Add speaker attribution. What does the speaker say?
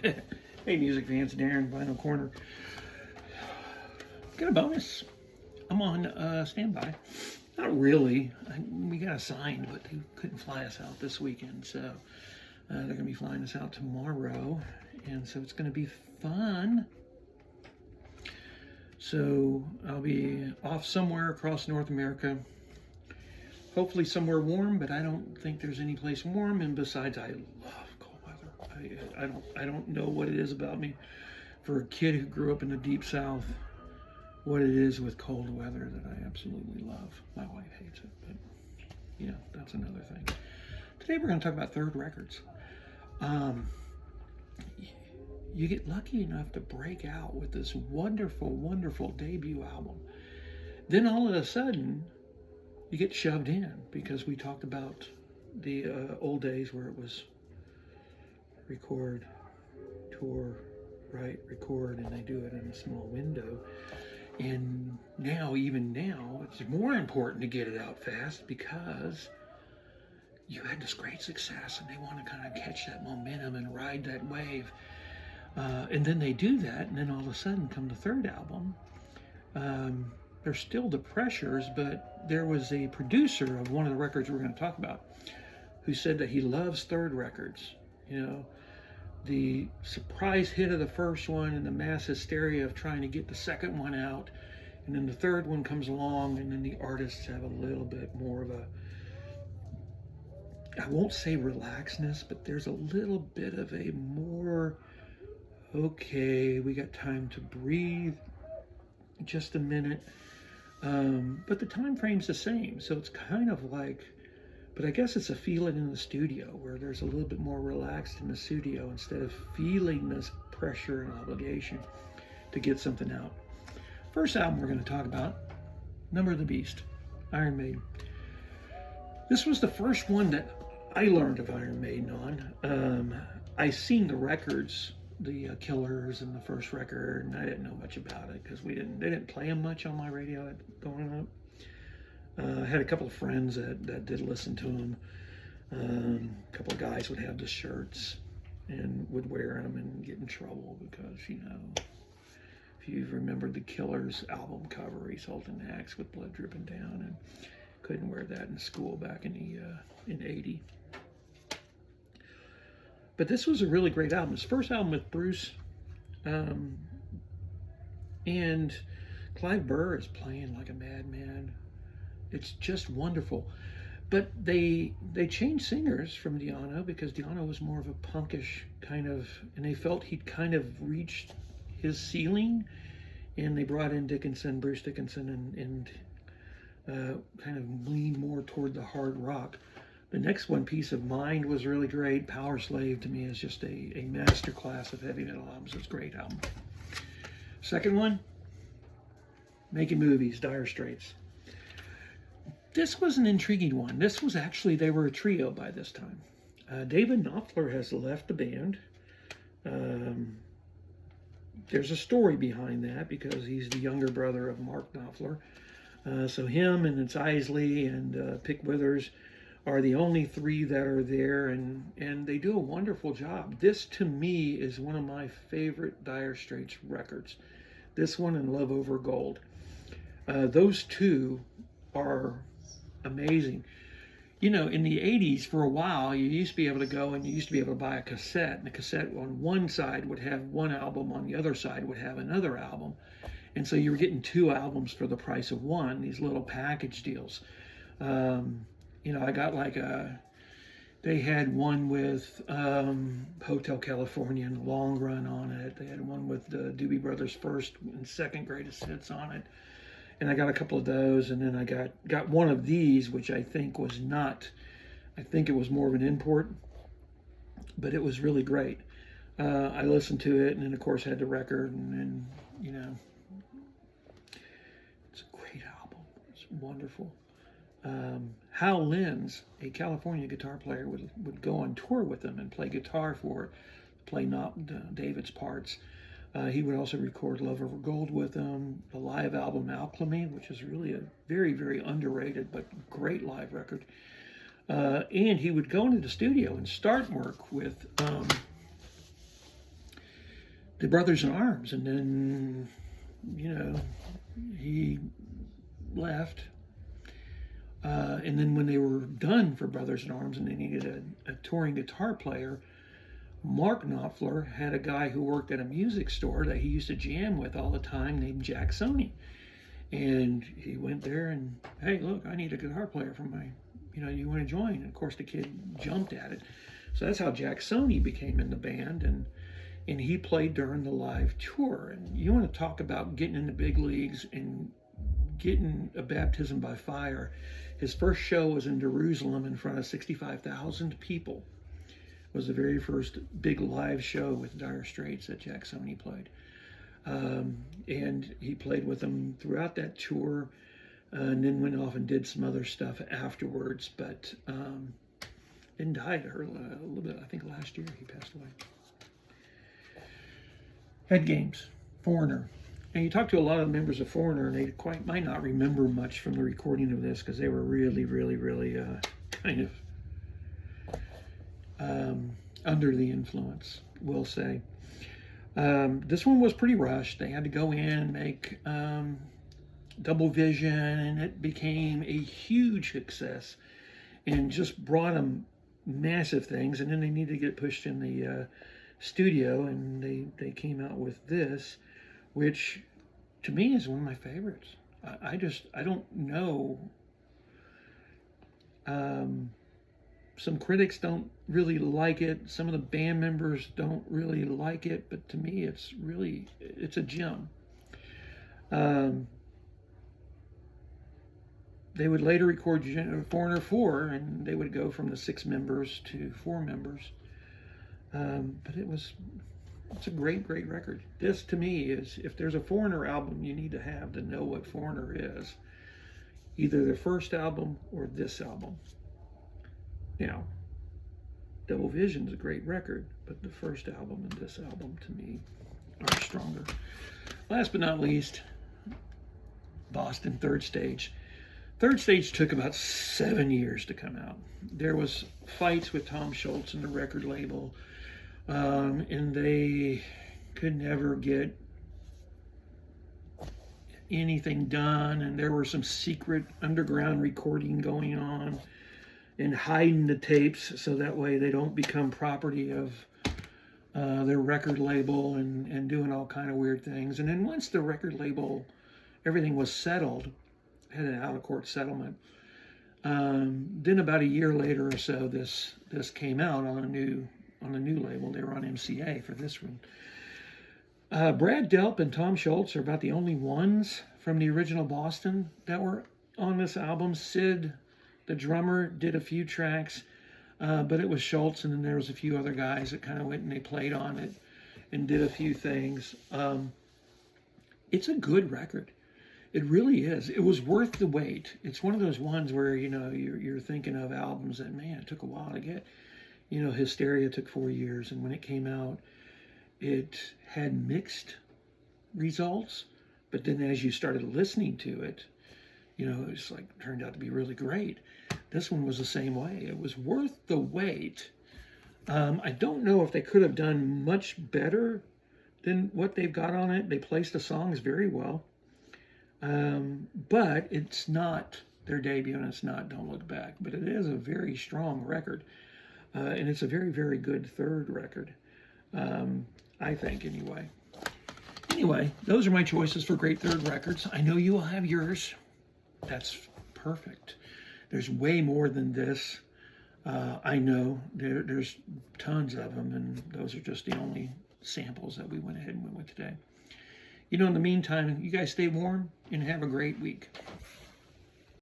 Speaker 1: Hey, music fans, Darren, Vinyl Corner. Got a bonus. I'm on standby. Not really. We got assigned, but they couldn't fly us out this weekend, so they're going to be flying us out tomorrow, and so it's going to be fun. So I'll be off somewhere across North America. Hopefully somewhere warm, but I don't think there's any place warm. And besides, I love cold weather. I don't know what it is about me. For a kid who grew up in the deep South, what it is with cold weather that I absolutely love. My wife hates it, but you know, that's another thing. Today we're going to talk about Third Records. You get lucky enough to break out with this wonderful, wonderful debut album. Then all of a sudden, you get shoved in because we talked about the old days where it was record, tour, write, record, and they do it in a small window. And now, even now, it's more important to get it out fast because you had this great success and they want to kind of catch that momentum and ride that wave. And then they do that, and then all of a sudden come the third album. There's still the pressures, but there was a producer of one of the records we're going to talk about who said that he loves Third Records. You know, the surprise hit of the first one and the mass hysteria of trying to get the second one out, and then the third one comes along, and then the artists have a little bit more of a, I won't say relaxedness, but there's a little bit of a more, okay, we got time to breathe just a minute. But the time frame's the same, so it's kind of like, but I guess it's a feeling in the studio where there's a little bit more relaxed in the studio instead of feeling this pressure and obligation to get something out. First album we're going to talk about, Number of the Beast, Iron Maiden. This was the first one that I learned of Iron Maiden on. I seen the records, the Killers and the first record, and I didn't know much about it because they didn't play them much on my radio growing up. I had a couple of friends that did listen to them. A couple of guys would have the shirts and would wear them and get in trouble because, you know, if you remembered the Killers album cover, he sold an axe with blood dripping down, and couldn't wear that in school back in 80. But this was a really great album. His first album with Bruce, and Clive Burr is playing like a madman. It's just wonderful. But they changed singers from Di'Anno because Di'Anno was more of a punkish kind of, and they felt he'd kind of reached his ceiling, and they brought in Bruce Dickinson, and kind of leaned more toward the hard rock. The next one, Peace of Mind, was really great. Power Slave to me is just a masterclass of heavy metal albums. It's a great album. Second one, Making Movies, Dire Straits. This was an intriguing one. This was actually, they were a trio by this time. David Knopfler has left the band. There's a story behind that because he's the younger brother of Mark Knopfler. So him and it's Isley and Pick Withers are the only three that are there, and they do a wonderful job. This, to me, is one of my favorite Dire Straits records. This one and Love Over Gold. Those two are amazing. You know, in the 80s, for a while, you used to be able to go and you used to be able to buy a cassette, and the cassette on one side would have one album, on the other side would have another album. And so you were getting two albums for the price of one, these little package deals. You know, I got they had one with Hotel California and Long Run on it. They had one with the Doobie Brothers' first and second greatest hits on it. And I got a couple of those, and then I got one of these, which I think was not, I think it was more of an import, but it was really great. I listened to it, and then of course had the record, and then, you know, it's a great album. It's wonderful. Hal Linz, a California guitar player, would go on tour with them and play guitar for it, play David's parts. He would also record Love Over Gold with them, the live album Alchemy, which is really a very, very underrated but great live record. And he would go into the studio and start work with the Brothers in Arms, and then, he left. And then when they were done for Brothers in Arms and they needed a touring guitar player, Mark Knopfler had a guy who worked at a music store that he used to jam with all the time named Jack Sony. And he went there and, hey, look, I need a guitar player for my, you want to join? And of course, the kid jumped at it. So that's how Jack Sony became in the band. And he played during the live tour. And you want to talk about getting in the big leagues and getting a baptism by fire. His first show was in Jerusalem in front of 65,000 people. It was the very first big live show with Dire Straits that Jack Sony played. And he played with them throughout that tour, and then went off and did some other stuff afterwards, but then died a little bit, I think last year he passed away. Head Games, Foreigner. And you talk to a lot of members of Foreigner, and they might not remember much from the recording of this because they were really, really, really kind of under the influence, we'll say. This one was pretty rushed. They had to go in and make Double Vision, and it became a huge success and just brought them massive things. And then they needed to get pushed in the studio, and they came out with this, which to me is one of my favorites. I don't know. Some critics don't really like it. Some of the band members don't really like it, but to me it's a gem. They would later record Foreigner 4, and they would go from the 6 members to 4 members. But it's a great, great record. This, to me, is, if there's a Foreigner album you need to have to know what Foreigner is, either the first album or this album. Now, Double Vision's a great record, but the first album and this album, to me, are stronger. Last but not least, Boston, Third Stage. Third Stage took about 7 years to come out. There was fights with Tom Scholz and the record label, and they could never get anything done, and there were some secret underground recording going on and hiding the tapes so that way they don't become property of their record label, and doing all kind of weird things. And then once the record label, everything was settled, had an out-of-court settlement, then about a year later or so, this came out on the new label. They were on MCA for this one. Brad Delp and Tom Scholz are about the only ones from the original Boston that were on this album. Sid, the drummer, did a few tracks, but it was Scholz, and then there was a few other guys that kind of went and they played on it and did a few things. It's a good record. It really is. It was worth the wait. It's one of those ones where, you're thinking of albums that, man, it took a while to get. Hysteria took 4 years, and when it came out, it had mixed results. But then as you started listening to it, it's turned out to be really great. This one was the same way. It was worth the wait. I don't know if they could have done much better than what they've got on it. They placed the songs very well. But it's not their debut, and it's not Don't Look Back. But it is a very strong record. And it's a very, very good third record. I think, anyway. Anyway, those are my choices for great third records. I know you will have yours. That's perfect. There's way more than this. I know there's tons of them, and those are just the only samples that we went ahead and went with today. In the meantime, you guys stay warm and have a great week.